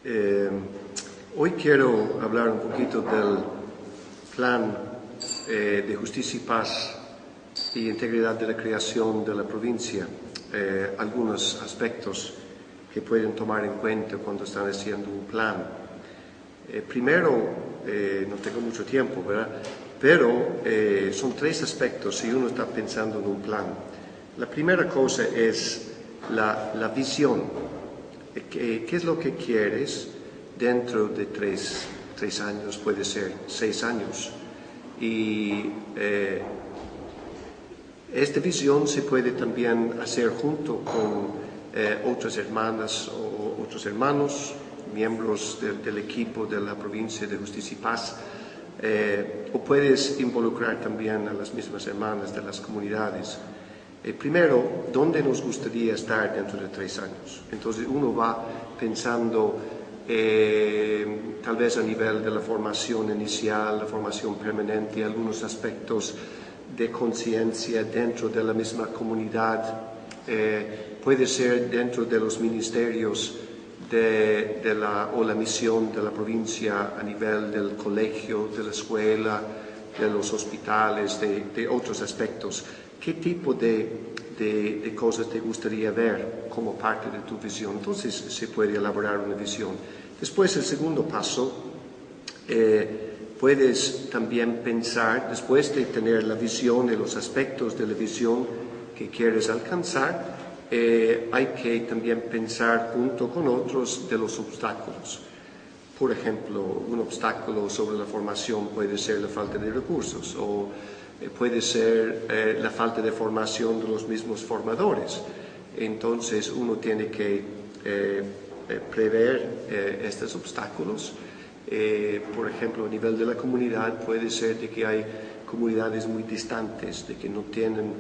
Eh, Hoy quiero hablar un poquito del plan de justicia y paz y integridad de la creación de la provincia. Algunos aspectos que pueden tomar en cuenta cuando están haciendo un plan. Primero, no tengo mucho tiempo, ¿verdad? Pero son tres aspectos si uno está pensando en un plan. La primera cosa es la visión. ¿Qué es lo que quieres dentro de tres años? Puede ser 6 años. Y esta visión se puede también hacer junto con otras hermanas o otros hermanos, miembros del equipo de la provincia de Justicia y Paz, o puedes involucrar también a las mismas hermanas de las comunidades. Primero, ¿dónde nos gustaría estar dentro de 3 años? Entonces uno va pensando tal vez a nivel de la formación inicial, la formación permanente, algunos aspectos de conciencia dentro de la misma comunidad, puede ser dentro de los ministerios o la misión de la provincia a nivel del colegio, de la escuela, de los hospitales, de otros aspectos. ¿Qué tipo de cosas te gustaría ver como parte de tu visión? Entonces se puede elaborar una visión. Después, el segundo paso, puedes también pensar, después de tener la visión y los aspectos de la visión que quieres alcanzar, hay que también pensar junto con otros de los obstáculos. Por ejemplo, un obstáculo sobre la formación puede ser la falta de recursos o puede ser la falta de formación de los mismos formadores. Entonces uno tiene que prever estos obstáculos. Por ejemplo, a nivel de la comunidad puede ser de que hay comunidades muy distantes, de que no tienen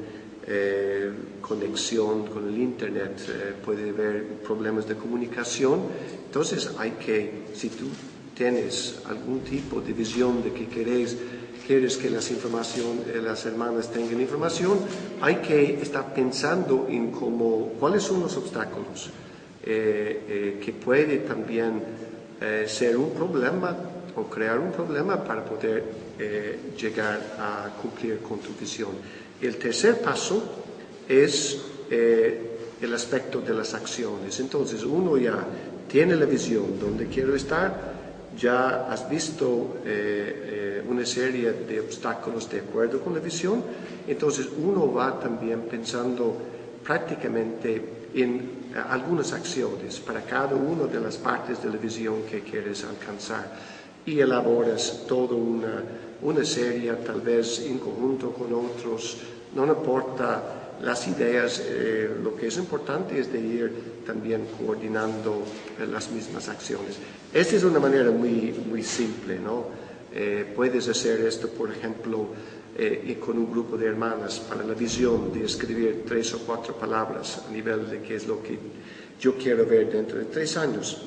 conexión con el internet, puede haber problemas de comunicación. Entonces hay que, si tú tienes algún tipo de visión de que quieres que las hermanas tengan información, hay que estar pensando en cuáles son los obstáculos que puede también ser un problema o crear un problema para poder llegar a cumplir con tu visión. El tercer paso es el aspecto de las acciones. Entonces uno ya tiene la visión donde quiero estar, ya has visto una serie de obstáculos de acuerdo con la visión, entonces uno va también pensando prácticamente en algunas acciones para cada una de las partes de la visión que quieres alcanzar y elaboras toda una serie, tal vez en conjunto con otros, no importa las ideas, lo que es importante es de ir también coordinando las mismas acciones. Esta es una manera muy simple, ¿no? Puedes hacer esto, por ejemplo, con un grupo de hermanas para la visión de escribir 3 o 4 palabras a nivel de qué es lo que yo quiero ver dentro de 3 años.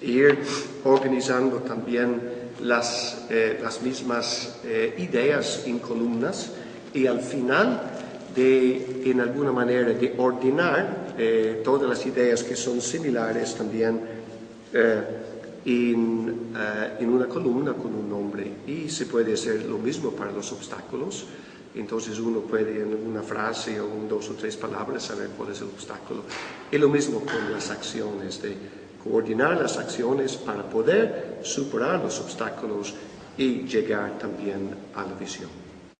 Ir organizando también las mismas ideas en columnas y al final en alguna manera de ordenar todas las ideas que son similares también en una columna con un nombre. Y se puede hacer lo mismo para los obstáculos. Entonces uno puede en una frase o en 2 o 3 palabras saber cuál es el obstáculo. Y lo mismo con las acciones, de coordinar las acciones para poder superar los obstáculos y llegar también a la visión.